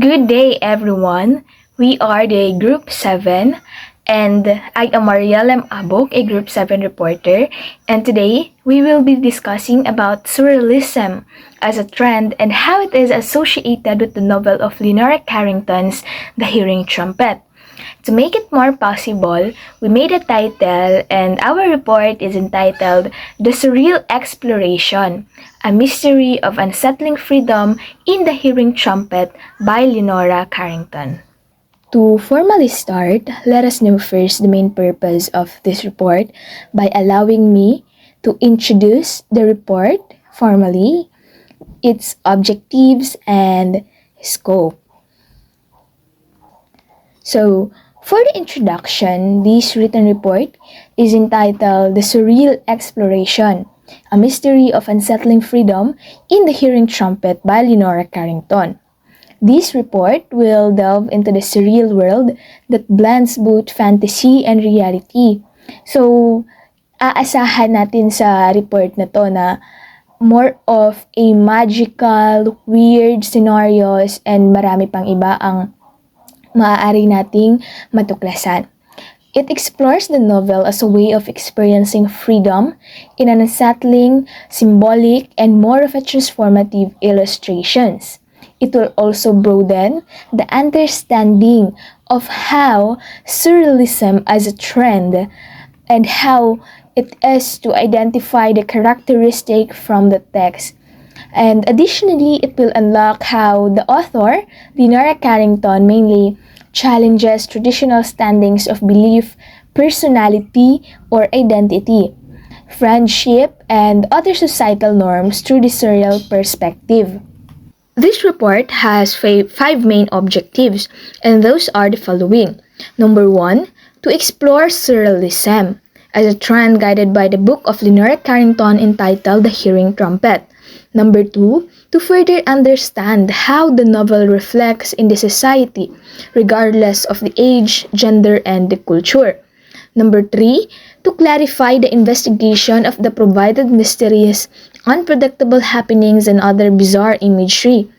Good day, everyone. We are the Group 7, and I am Marielem Abok, a Group 7 reporter. And today, we will be discussing about surrealism as a trend and how it is associated with the novel of Leonora Carrington's The Hearing Trumpet. To make it more possible, we made a title, and our report is entitled The Surreal Exploration, a Mystery of Unsettling Freedom in the Hearing Trumpet by Leonora Carrington. To formally start, let us know first the main purpose of this report by allowing me to introduce the report formally, its objectives, and scope. So, for the introduction, this written report is entitled The Surreal Exploration, a Mystery of Unsettling Freedom in the Hearing Trumpet by Leonora Carrington. This report will delve into the surreal world that blends both fantasy and reality. So, aasahan natin sa report na to na more of a magical, weird scenarios and marami pang iba ang maaari nating matuklasan. It explores the novel as a way of experiencing freedom in an unsettling, symbolic, and more of a transformative illustrations. It will also broaden the understanding of how surrealism as a trend and how it is to identify the characteristic from the text. And additionally, it will unlock how the author, Leonora Carrington, mainly challenges traditional standings of belief, personality, or identity, friendship, and other societal norms through the surreal perspective. This report has five main objectives, and those are the following. Number 1, to explore surrealism as a trend guided by the book of Leonora Carrington entitled The Hearing Trumpet. Number 2, to further understand how the novel reflects in the society, regardless of the age, gender, and the culture. Number 3, to clarify the investigation of the provided mysterious, unpredictable happenings and other bizarre imagery.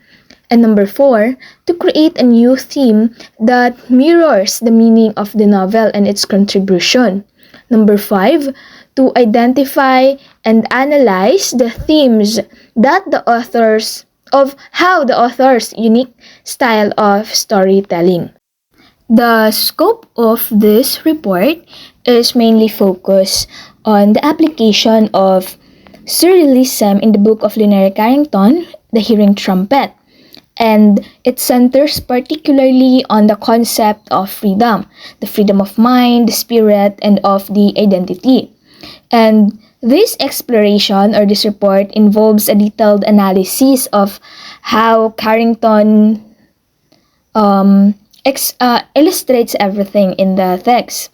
And number 4, to create a new theme that mirrors the meaning of the novel and its contribution. Number 5, to identify and analyze the themes that how the author's unique style of storytelling. The scope of this report is mainly focused on the application of surrealism in the book of Leonora Carrington, The Hearing Trumpet, and it centers particularly on the concept of freedom, the freedom of mind, the spirit, and of the identity. And this exploration or this report involves a detailed analysis of how Carrington illustrates everything in the text,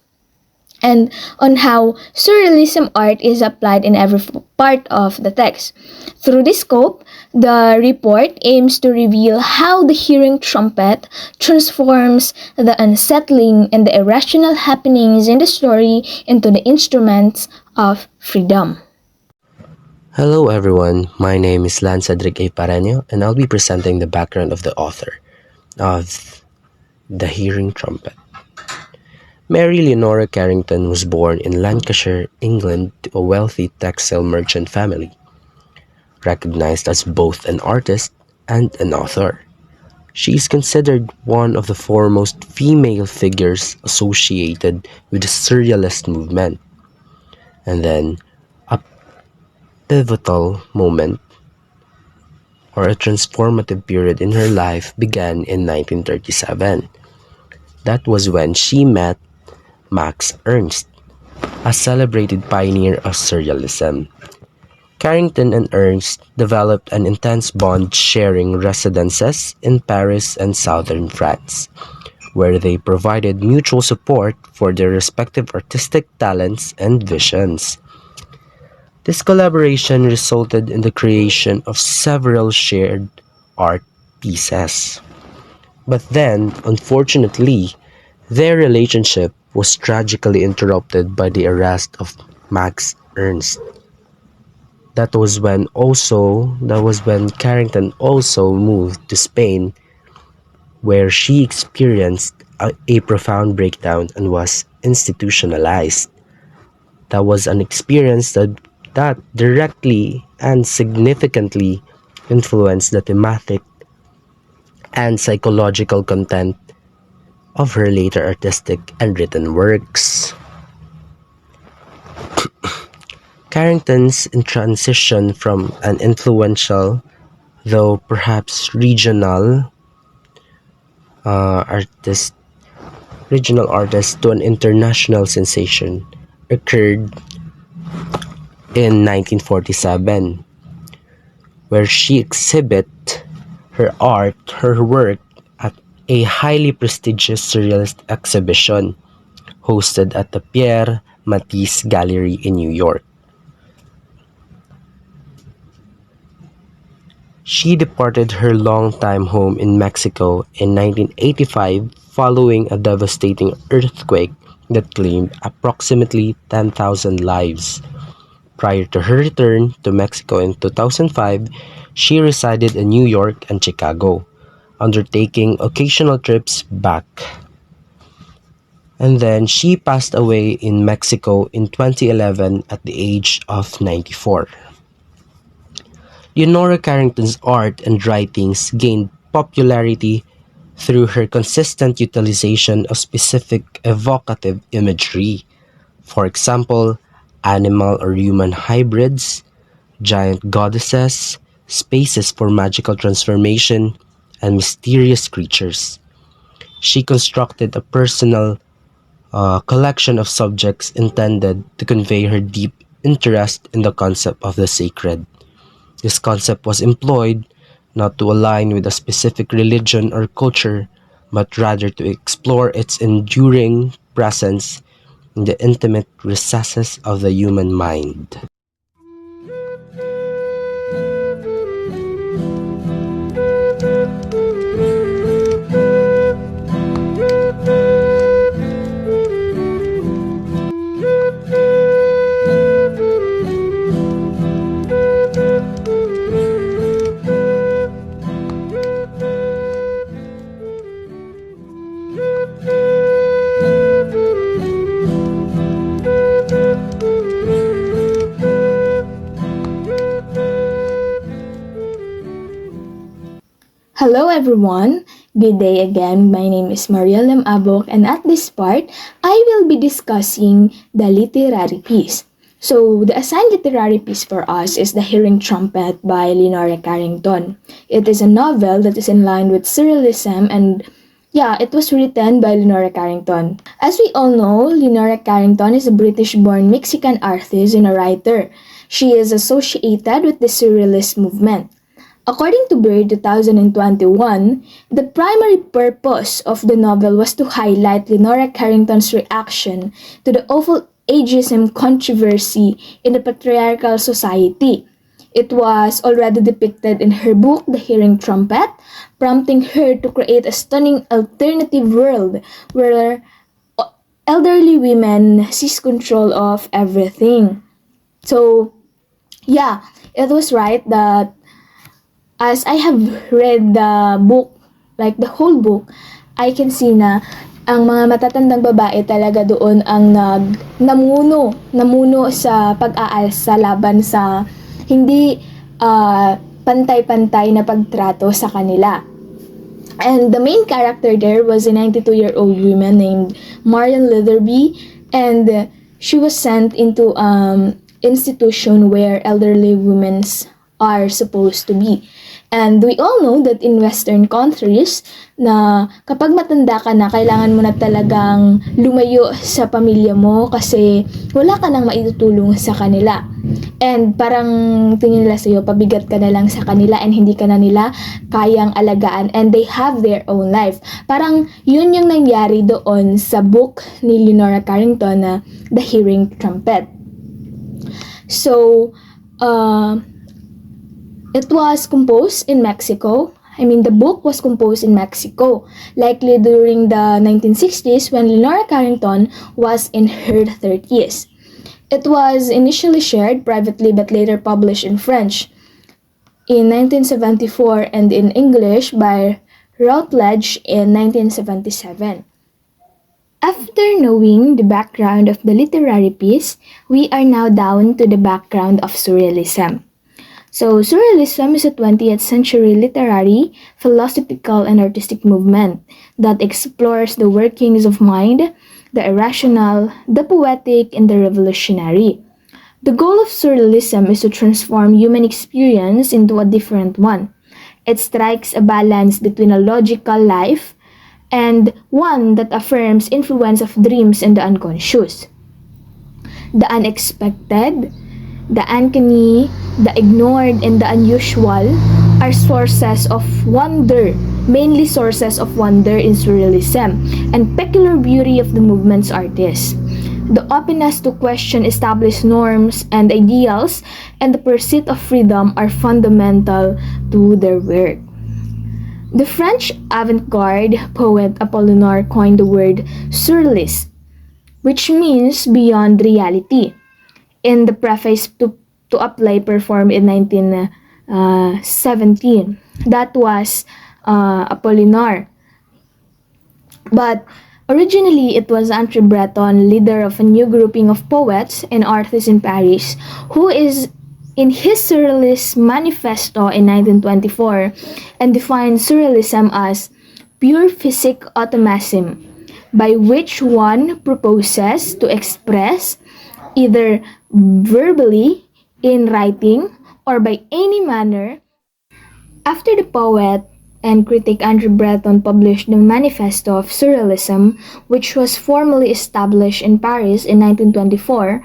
and on how surrealism art is applied in every part of the text. Through this scope, the report aims to reveal how the hearing trumpet transforms the unsettling and the irrational happenings in the story into the instruments of freedom. Hello everyone, my name is Lan Cedric A. Pareño and I'll be presenting the background of the author of The Hearing Trumpet. Mary Leonora Carrington was born in Lancashire, England to a wealthy textile merchant family, recognized as both an artist and an author. She is considered one of the foremost female figures associated with the Surrealist movement. And then, a pivotal moment or a transformative period in her life began in 1937. That was when she met Max Ernst, a celebrated pioneer of surrealism. Carrington and Ernst developed an intense bond, sharing residences in Paris and southern France, where they provided mutual support for their respective artistic talents and visions. This collaboration resulted in the creation of several shared art pieces. But then, unfortunately, their relationship was tragically interrupted by the arrest of Max Ernst. That was when Carrington also moved to Spain where she experienced a profound breakdown and was institutionalized. That was an experience that directly and significantly influenced the thematic and psychological content of her later artistic and written works. Carrington's transition from an influential, though perhaps artist, regional artist to an international sensation occurred in 1947, where she exhibited her work at a highly prestigious surrealist exhibition hosted at the Pierre Matisse Gallery in New York. She departed her longtime home in Mexico in 1985 following a devastating earthquake that claimed approximately 10,000 lives. Prior to her return to Mexico in 2005, she resided in New York and Chicago, undertaking occasional trips back. And then she passed away in Mexico in 2011 at the age of 94. Leonora Carrington's art and writings gained popularity through her consistent utilization of specific evocative imagery. For example, animal or human hybrids, giant goddesses, spaces for magical transformation, and mysterious creatures. She constructed a personal collection of subjects intended to convey her deep interest in the concept of the sacred. This concept was employed not to align with a specific religion or culture, but rather to explore its enduring presence in the intimate recesses of the human mind. Hello everyone! Good day again. My name is Marielem Abok and at this part, I will be discussing the literary piece. So, the assigned literary piece for us is The Hearing Trumpet by Leonora Carrington. It is a novel that is in line with Surrealism and it was written by Leonora Carrington. As we all know, Leonora Carrington is a British-born Mexican artist and a writer. She is associated with the Surrealist movement. According to Bird 2021, the primary purpose of the novel was to highlight Leonora Carrington's reaction to the awful ageism controversy in the patriarchal society. It was already depicted in her book, The Hearing Trumpet, prompting her to create a stunning alternative world where elderly women seize control of everything. So, it was right that as I have read the book, like the whole book, I can see na ang mga matatandang babae talaga doon ang namuno sa pag-aalsa laban sa hindi pantay-pantay na pagtrato sa kanila. And the main character there was a 92-year-old woman named Marian Litherby, and she was sent into institution where elderly women are supposed to be. And we all know that in Western countries, na kapag matanda ka na, kailangan mo na talagang lumayo sa pamilya mo kasi wala ka nang maitutulong sa kanila. And parang tingin nila sa'yo, pabigat ka na lang sa kanila and hindi ka na nila kayang alagaan and they have their own life. Parang yun yung nangyari doon sa book ni Leonora Carrington na The Hearing Trumpet. So, it was composed in Mexico. The book was composed in Mexico, likely during the 1960s when Leonora Carrington was in her 30s. It was initially shared privately but later published in French in 1974 and in English by Routledge in 1977. After knowing the background of the literary piece, we are now down to the background of Surrealism. So, Surrealism is a 20th century literary, philosophical, and artistic movement that explores the workings of mind, the irrational, the poetic, and the revolutionary. The goal of Surrealism is to transform human experience into a different one. It strikes a balance between a logical life and one that affirms influence of dreams and the unconscious. The unexpected, the uncanny, the ignored, and the unusual are sources of wonder, mainly sources of wonder in Surrealism, and peculiar beauty of the movement's artists. The openness to question established norms and ideals and the pursuit of freedom are fundamental to their work. The French avant-garde poet Apollinaire coined the word surrealist, which means beyond reality, in the preface to a play performed in 1917. That was Apollinaire. But originally, it was Andre Breton, leader of a new grouping of poets and artists in Paris, who is in his Surrealist Manifesto in 1924 and defined Surrealism as pure physic automatism, by which one proposes to express, either verbally, in writing, or by any manner. After the poet and critic Andrew Breton published the Manifesto of Surrealism, which was formally established in Paris in 1924,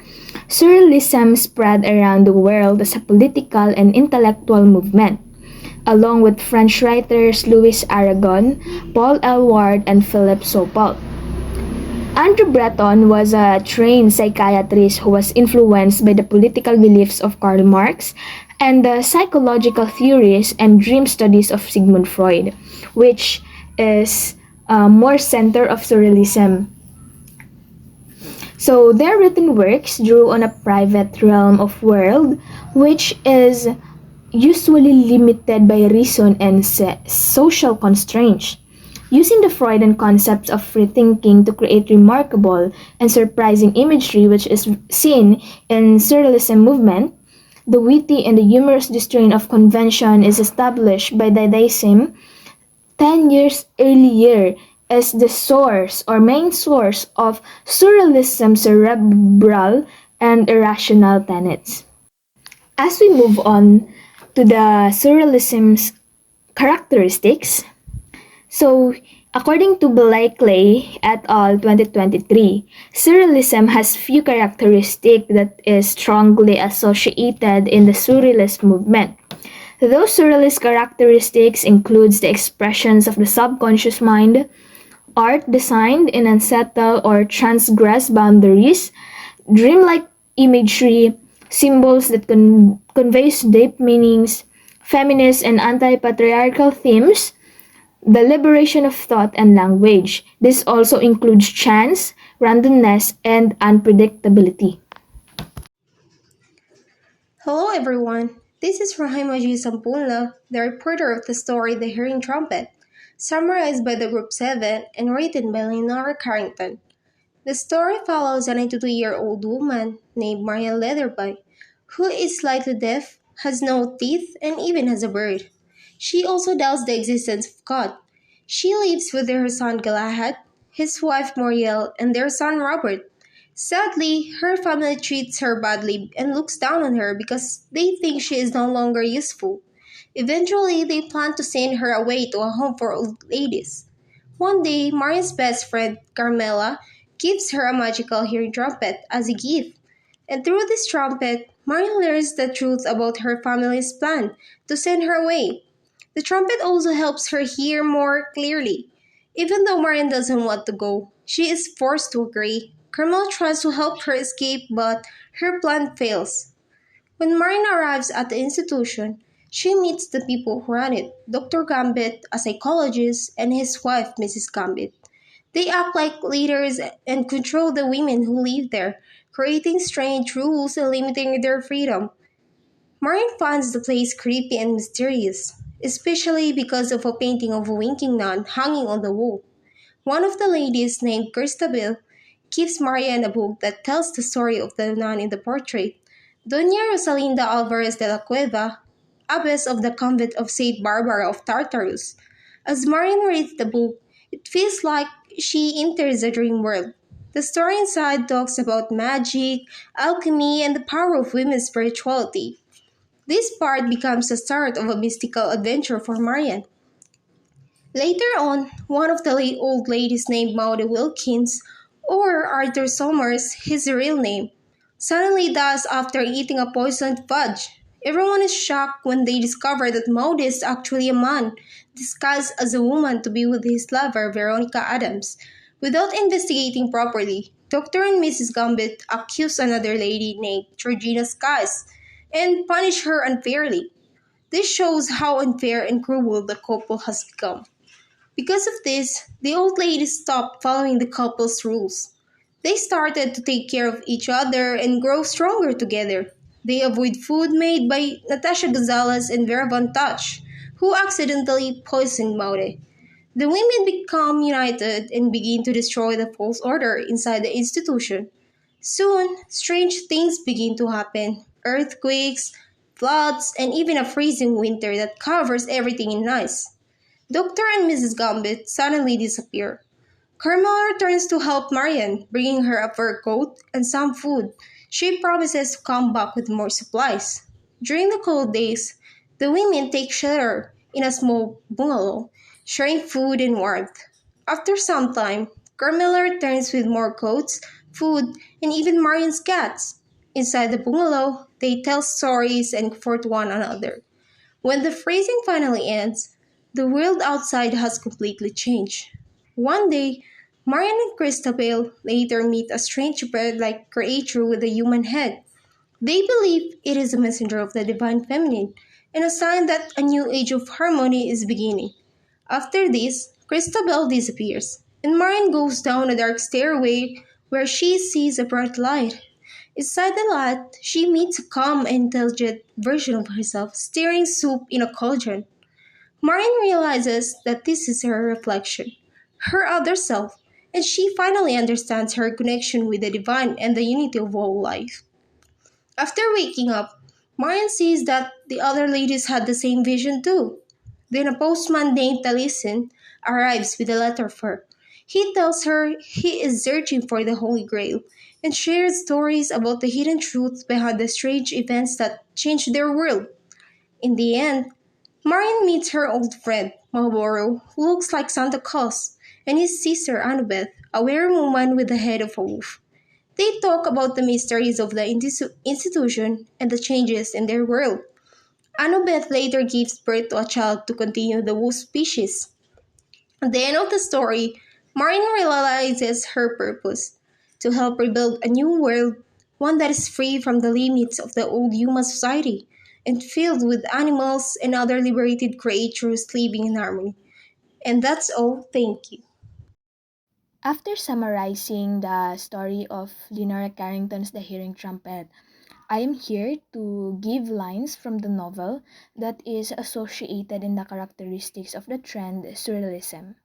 Surrealism spread around the world as a political and intellectual movement, along with French writers Louis Aragon, Paul Eluard, and Philippe Sopot. Andrew Breton was a trained psychiatrist who was influenced by the political beliefs of Karl Marx and the psychological theories and dream studies of Sigmund Freud, which is more center of Surrealism. So their written works drew on a private realm of world which is usually limited by reason and social constraints. Using the Freudian concepts of free thinking to create remarkable and surprising imagery which is seen in Surrealism movement, the witty and the humorous disdain of convention is established by Dadaism 10 years earlier as the source or main source of Surrealism's cerebral and irrational tenets. As we move on to the Surrealism's characteristics, so, according to Blakely et al. 2023, Surrealism has few characteristics that is strongly associated in the Surrealist movement. Those Surrealist characteristics includes the expressions of the subconscious mind, art designed in unsettled or transgressed boundaries, dreamlike imagery, symbols that conveys deep meanings, feminist and anti-patriarchal themes, the liberation of thought and language. This also includes chance, randomness, and unpredictability. Hello everyone, this is Rahimaji Sampulna, the reporter of the story The Hearing Trumpet, summarized by the Group 7 and written by Leonora Carrington. The story follows a 92-year-old woman named Marian Leatherby, who is slightly deaf, has no teeth, and even has a bird. She also doubts the existence of God. She lives with her son Galahad, his wife Muriel, and their son Robert. Sadly, her family treats her badly and looks down on her because they think she is no longer useful. Eventually, they plan to send her away to a home for old ladies. One day, Maria's best friend, Carmela, gives her a magical hearing trumpet as a gift. And through this trumpet, Maria learns the truth about her family's plan to send her away. The trumpet also helps her hear more clearly. Even though Marian doesn't want to go, she is forced to agree. Carmel tries to help her escape, but her plan fails. When Marian arrives at the institution, she meets the people who run it, Dr. Gambit, a psychologist, and his wife, Mrs. Gambit. They act like leaders and control the women who live there, creating strange rules and limiting their freedom. Marian finds the place creepy and mysterious. especially because of a painting of a winking nun hanging on the wall. One of the ladies, named Christabel, gives Marian a book that tells the story of the nun in the portrait. Doña Rosalinda Alvarez de la Cueva, abbess of the convent of Saint Barbara of Tartarus. As Marian reads the book, it feels like she enters a dream world. The story inside talks about magic, alchemy, and the power of women's spirituality. This part becomes the start of a mystical adventure for Marian. Later on, one of the late old ladies named Maud Wilkins, or Arthur Somers, his real name, suddenly dies after eating a poisoned fudge. Everyone is shocked when they discover that Maud is actually a man, disguised as a woman to be with his lover, Veronica Adams. Without investigating properly, Dr. and Mrs. Gambit accuse another lady named Georgina Skies and punish her unfairly. This shows how unfair and cruel the couple has become. Because of this, the old ladies stopped following the couple's rules. They started to take care of each other and grow stronger together. They avoid food made by Natasha Gonzalez and Vera Von Touch, who accidentally poisoned Maude. The women become united and begin to destroy the false order inside the institution. Soon, strange things begin to happen earthquakes, floods, and even a freezing winter that covers everything in ice. Dr. and Mrs. Gambit suddenly disappear. Carmela returns to help Marian, bringing her a fur coat and some food. She promises to come back with more supplies. During the cold days, the women take shelter in a small bungalow, sharing food and warmth. After some time, Carmela returns with more coats, food, and even Marian's cats. Inside the bungalow, they tell stories and comfort one another. When the freezing finally ends, the world outside has completely changed. One day, Marian and Christabel later meet a strange bird-like creature with a human head. They believe it is a messenger of the divine feminine and a sign that a new age of harmony is beginning. After this, Christabel disappears, and Marian goes down a dark stairway where she sees a bright light. Inside the light, she meets a calm and intelligent version of herself stirring soup in a cauldron. Maureen realizes that this is her reflection, her other self, and she finally understands her connection with the divine and the unity of all life. After waking up, Maureen sees that the other ladies had the same vision too. Then a postman named Taliesin arrives with a letter for her. He tells her he is searching for the Holy Grail and shares stories about the hidden truths behind the strange events that changed their world. In the end, Marian meets her old friend, Marlborough, who looks like Santa Claus, and his sister Annabeth, a weary woman with the head of a wolf. They talk about the mysteries of the institution and the changes in their world. Annabeth later gives birth to a child to continue the wolf species. At the end of the story, Marian realizes her purpose to help rebuild a new world, one that is free from the limits of the old human society and filled with animals and other liberated creatures living in harmony. And that's all. Thank you. After summarizing the story of Leonora Carrington's The Hearing Trumpet, I am here to give lines from the novel that is associated in the characteristics of the trend surrealism.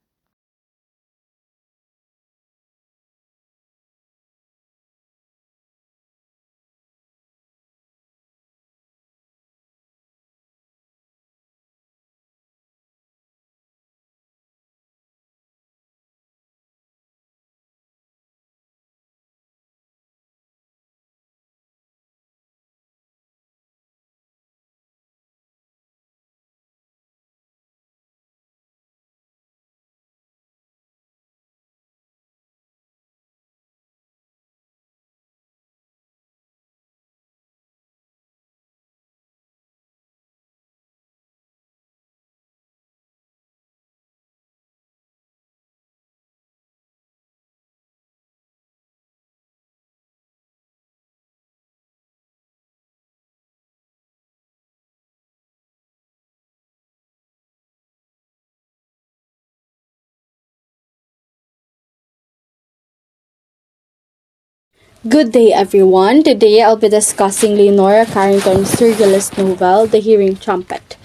Good day, everyone. Today I'll be discussing Leonora Carrington's surrealist novel, The Hearing Trumpet.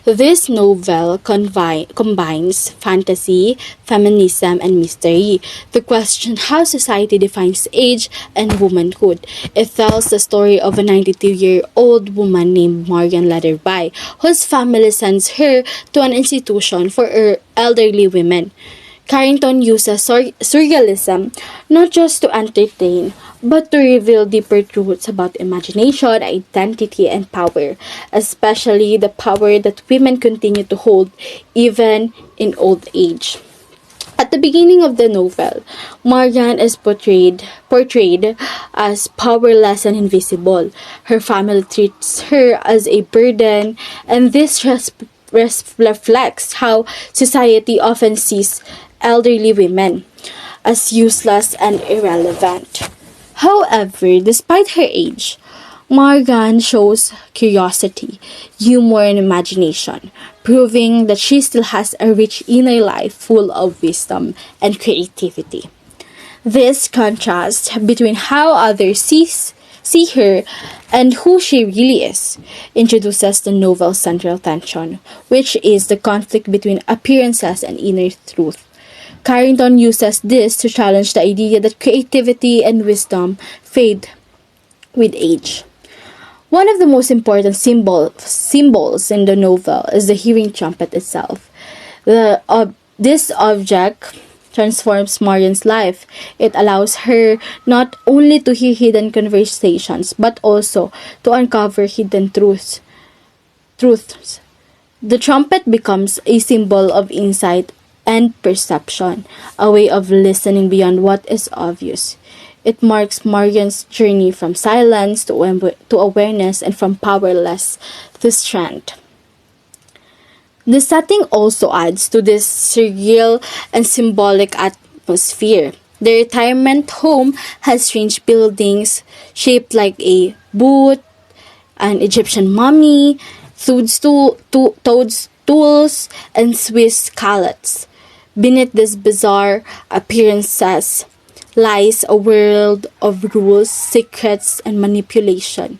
This novel combines fantasy, feminism, and mystery to question how society defines age and womanhood. It tells the story of a 92-year-old woman named Marian Letterby, whose family sends her to an institution for elderly women. Carrington uses surrealism not just to entertain, but to reveal deeper truths about imagination, identity, and power, especially the power that women continue to hold even in old age. At the beginning of the novel, Marian is portrayed as powerless and invisible. Her family treats her as a burden, and this reflects how society often sees elderly women as useless and irrelevant. However, despite her age, Morgan shows curiosity, humor, and imagination, proving that she still has a rich inner life full of wisdom and creativity. This contrast between how others see her and who she really is introduces the novel's central tension, which is the conflict between appearances and inner truth. Carrington uses this to challenge the idea that creativity and wisdom fade with age. One of the most important symbols in the novel is the hearing trumpet itself. This object transforms Marian's life. It allows her not only to hear hidden conversations, but also to uncover hidden truths. The trumpet becomes a symbol of insight and perception, a way of listening beyond what is obvious. It marks Marian's journey from silence to awareness and from powerless to strength. The setting also adds to this surreal and symbolic atmosphere. The retirement home has strange buildings shaped like a boot, an Egyptian mummy, toadstools, and Swiss calots. Beneath these bizarre appearances lies a world of rules, secrets, and manipulation.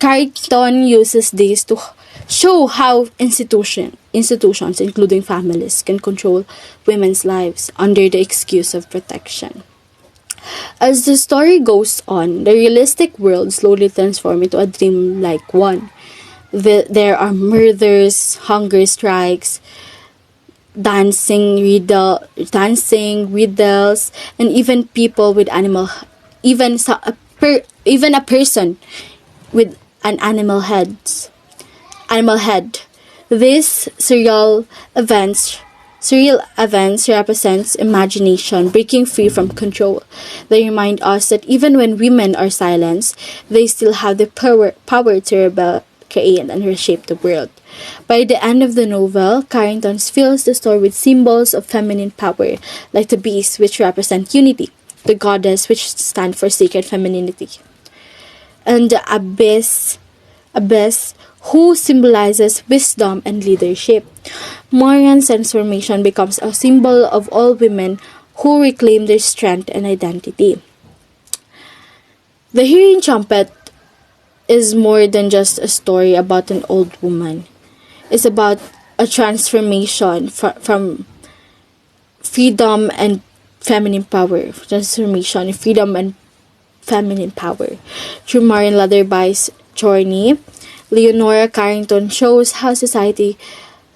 Carrington uses this to show how institutions, including families, can control women's lives under the excuse of protection. As the story goes on, the realistic world slowly transforms into a dreamlike one. There are murders, hunger strikes, dancing riddles, and even people with even a person with an animal head. These surreal events represents imagination breaking free from control. They remind us that even when women are silenced, they still have the power to rebel, create, and reshape the world. By the end of the novel, Carrington fills the story with symbols of feminine power, like the beast, which represent unity, the goddess, which stands for sacred femininity, and the abyss, who symbolizes wisdom and leadership. Marian's transformation becomes a symbol of all women who reclaim their strength and identity. The Hearing Trumpet is more than just a story about an old woman. It's about a transformation from freedom and feminine power. Transformation, freedom, and feminine power. Through Marian Leatherby's journey, Leonora Carrington shows how society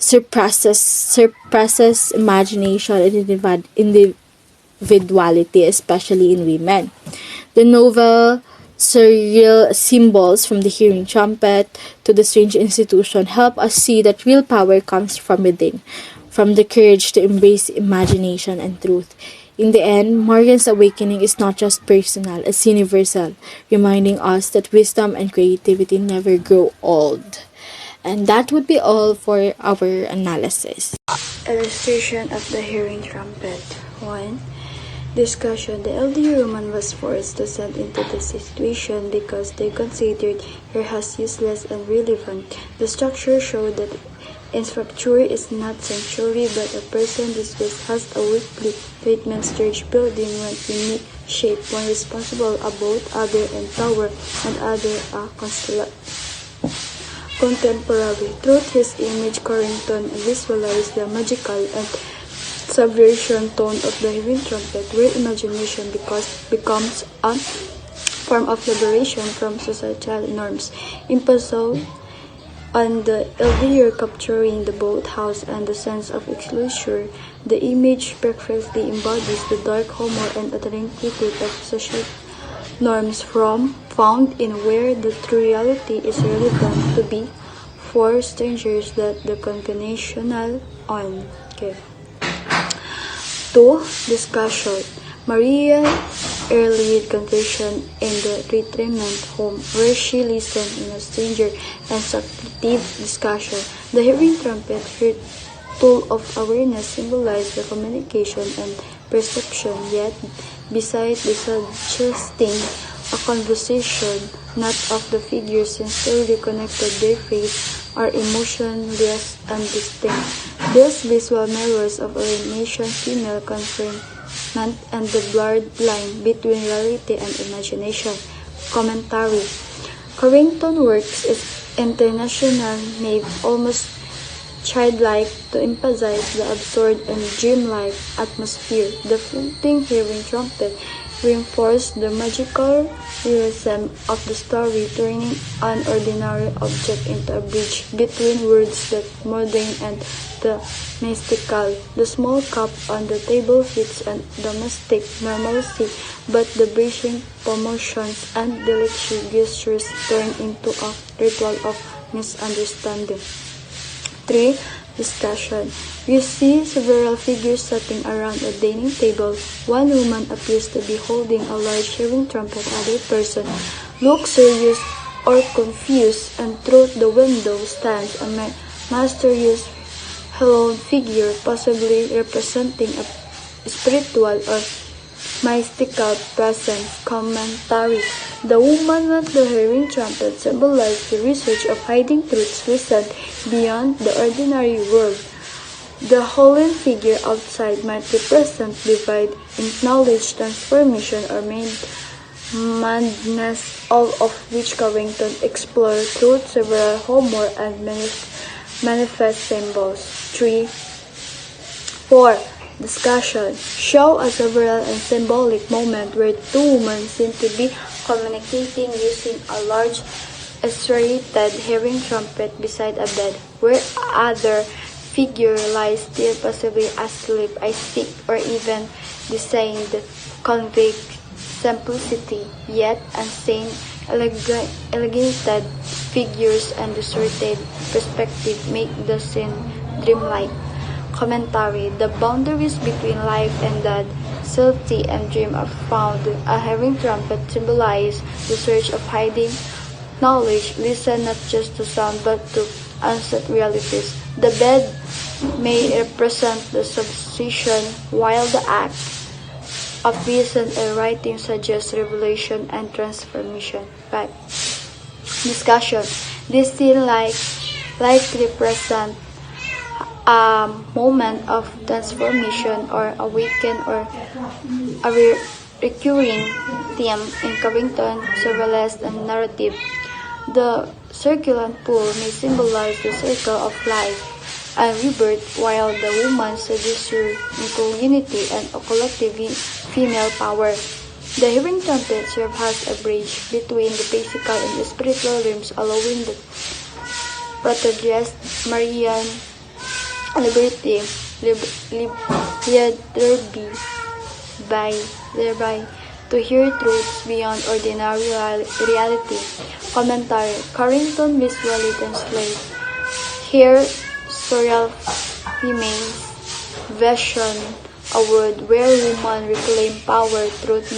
suppresses imagination and individuality, especially in women. The novel surreal symbols from the hearing trumpet to the strange institution help us see that real power comes from within, from the courage to embrace imagination and truth. In the end, Morgan's awakening is not just personal, it's universal, reminding us that wisdom and creativity never grow old. And that would be all for our analysis. Illustration of the hearing trumpet. 1. Discussion. The elderly woman was forced to send into the situation because they considered her as useless and irrelevant. The structure showed that infrastructure is not sanctuary, but a person dismissed has a weekly treatment sturge building when unique shape, one responsible about other and power and other contemporary. Through his image, Carrington visualized the magical and subversion tone of the hearing trumpet, where imagination becomes a form of liberation from societal norms imposed on the elder, capturing the boathouse and the sense of exclusion. The image perfectly embodies the dark humor and authenticity of social norms found in where the true reality is relevant to be for strangers that the conventional on. Okay. 2. Discussion. Maria's early conversion in the retirement home, where she listened in a stranger and subjective discussion. The hearing trumpet, her tool of awareness, symbolized the communication and perception, yet besides the suggesting a conversation, not of the figures sincerely connected, their face are emotionless and distinct. These visual mirrors of alienation, female confinement, and the blurred line between reality and imagination. Commentary. Carrington's works is international, naive, almost childlike, to emphasize the absurd and dreamlike atmosphere. The floating hearing trumpet reinforced the magical realism of the story, turning an ordinary object into a bridge between worlds, the mundane and the mystical. The small cup on the table fits a domestic normalcy, but the brushing promotions and delicate gestures turn into a ritual of misunderstanding. 3. Discussion. You see several figures sitting around a dining table. One woman appears to be holding a large hearing trumpet. Another person looks serious or confused, and through the window stands a mysterious hello figure, possibly representing a spiritual or mystical presence. Commentary. The woman with the hearing trumpet symbolized the research of hiding truths listened beyond the ordinary world. The holy figure outside might represent divine knowledge, transformation, or madness, all of which Carrington explored through several humor and manifest symbols. 3. 4. Discussion. Show a several and symbolic moment where two women seem to be communicating using a large serrated hearing trumpet beside a bed, where other figure lies still, possibly asleep. I speak, or even designed to convey simplicity, yet unseen, elevated figures and distorted perspective make the scene dreamlike. Commentary. The boundaries between life and death, subtlety and dream are found. A hearing trumpet symbolizes the search of hiding knowledge. Listen not just to sound but to unset realities. The bed may represent the supposition, while the act of listening and writing suggests revelation and transformation. 5. Discussion. This scene likely represent a moment of transformation or awaken, or a recurring theme in Carrington's surrealist narrative. The circulant pool may symbolize the circle of life and rebirth, while the woman suggests into unity and a collective female power. The hearing trumpet serves as a bridge between the physical and the spiritual realms, allowing the protagonist, Marian liberty, thereby to hear truths beyond ordinary reality. Commentary. Carrington visually translates here surreal remains vision, a world where women reclaim power, truth,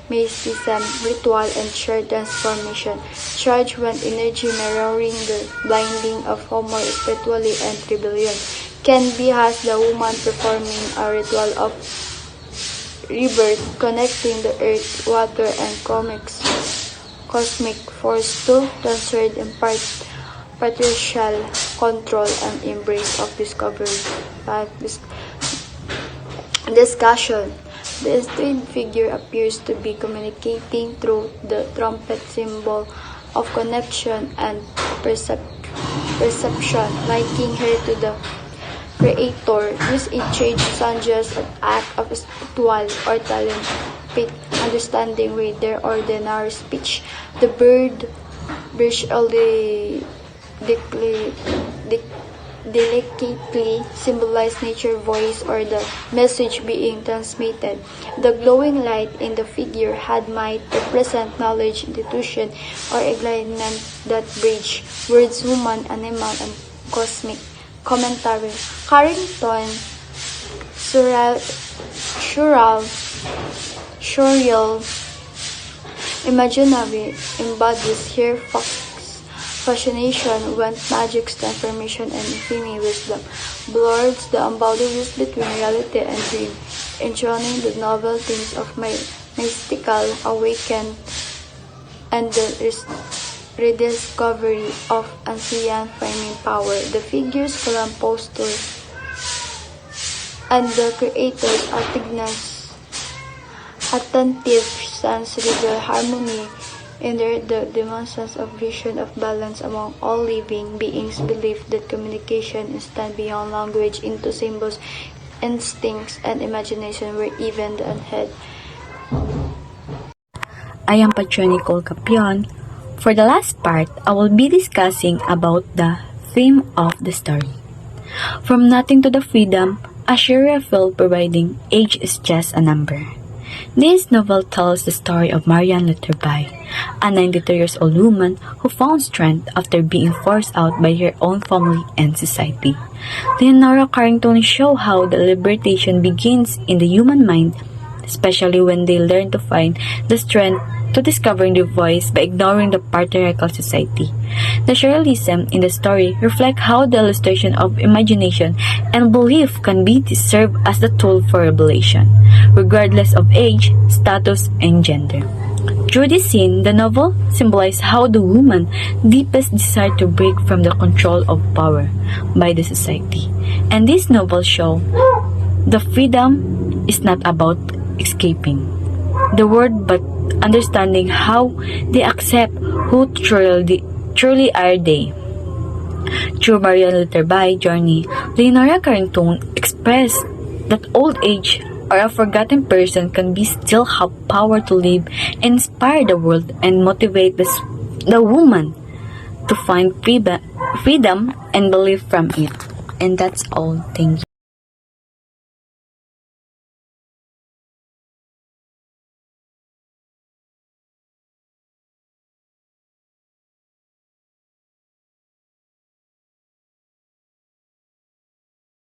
mysticism, ritual, and shared transformation, charged with energy mirroring the blinding of Homer spiritually and rebellion. Can be as the woman performing a ritual of rebirth, connecting the earth, water, and cosmic force to transcend patriarchal control and embrace of discovery. Discussion. The strange figure appears to be communicating through the trumpet, symbol of connection and perception, linking her to the Creator. This change is not just an act of spiritual or telepathic understanding with their ordinary speech. The bird visually delicately symbolize nature voice or the message being transmitted. The glowing light in the figure had might represent knowledge, intuition, or enlightenment that bridge words, human, animal, and cosmic. Commentary. Carrington, surreal, imaginary embodies here fascination when magic's transformation and infinite wisdom blurs the boundaries between reality and dream, enthroning the novel themes of mystical awaken and the rediscovery of ancient framing power. The figure's calm posture and the creator's attentive sense reveal harmony in the demonstration of vision of balance among all living beings. Belief that communication extends beyond language into symbols, instincts, and imagination where even the unheard. I am Patroni Colcapion. For the last part, I will be discussing about the theme of the story. From nothing to the freedom, a Sharia film providing age is just a number. This novel tells the story of Marianne Lutherby, a 92 years old woman who found strength after being forced out by her own family and society. Leonora Carrington shows how the liberation begins in the human mind, especially when they learn to find the strength to discovering their voice by ignoring the patriarchal society. The surrealism in the story reflects how the illustration of imagination and belief can be served as the tool for revelation, regardless of age, status, and gender. Through this scene, the novel symbolizes how the woman's deepest desire to break from the control of power by the society. And this novel shows the freedom is not about escaping the world but understanding how they accept who truly are they. Through Marianne Lutherby's journey, Leonora Carrington expressed that old age or a forgotten person can be still have power to live, inspire the world, and motivate the woman to find freedom and belief from it. And that's all. Thank you.